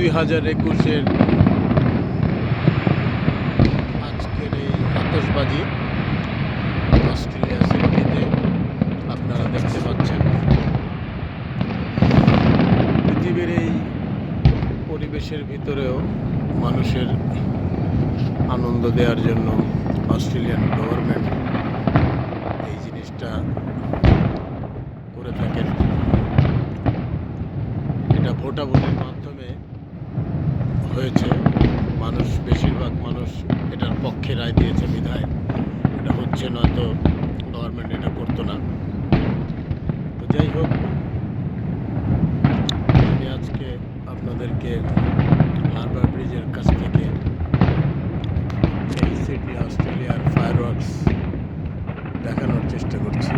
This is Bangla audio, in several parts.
2021-এর আজকের এই আতশবাজি অস্ট্রেলিয়া সিডনিতে আপনারা দেখতে পাচ্ছেন। পৃথিবীর এই পরিবেশের ভিতরেও মানুষের আনন্দ দেওয়ার জন্য অস্ট্রেলিয়ান গভর্নমেন্ট এই জিনিসটা করে থাকেন। এটা ভোটাভুটির মাধ্যমে হয়েছে। বেশিরভাগ মানুষ এটার পক্ষে রায় দিয়েছে বিধায় এটা হচ্ছে, নয়তো গভর্নমেন্ট এটা করতো না। তো যাই হোক, আমি আজকে আপনাদেরকে হারবার ব্রিজের কাছ থেকে এই সিডনি অস্ট্রেলিয়ার ফায়ারওয়ার্কস দেখানোর চেষ্টা করছি।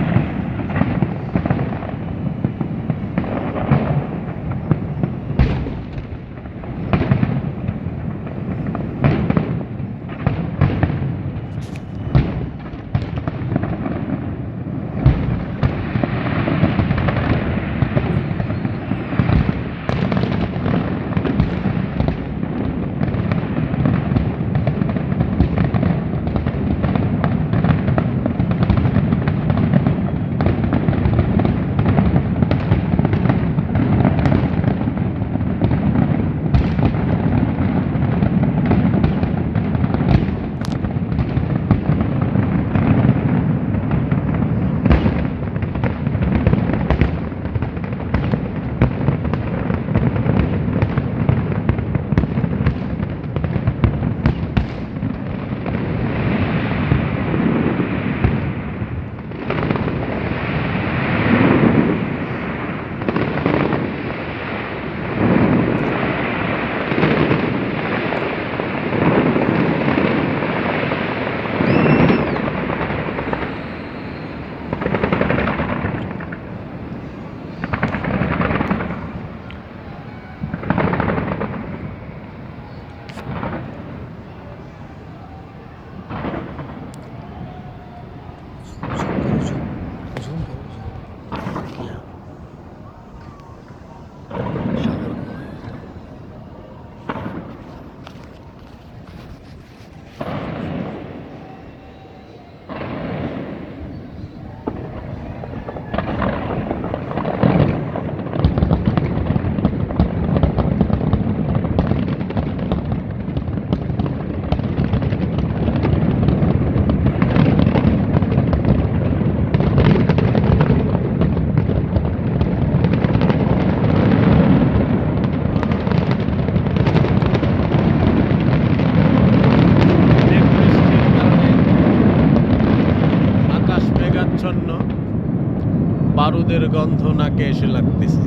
বারুদের গন্ধ নাকে এসে লাগতেছে।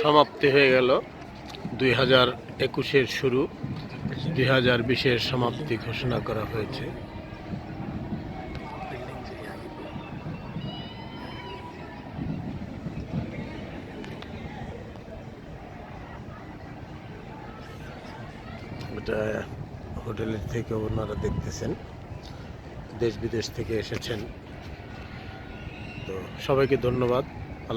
সমাপ্তি হয়ে গেল 2021-এর শুরু, 2020-এর সমাপ্তি ঘোষণা করা হয়েছে। এটা হোটেলের থেকে ওনারা দেখতেছেন, দেশ বিদেশ থেকে এসেছেন। তো সবাইকে ধন্যবাদ।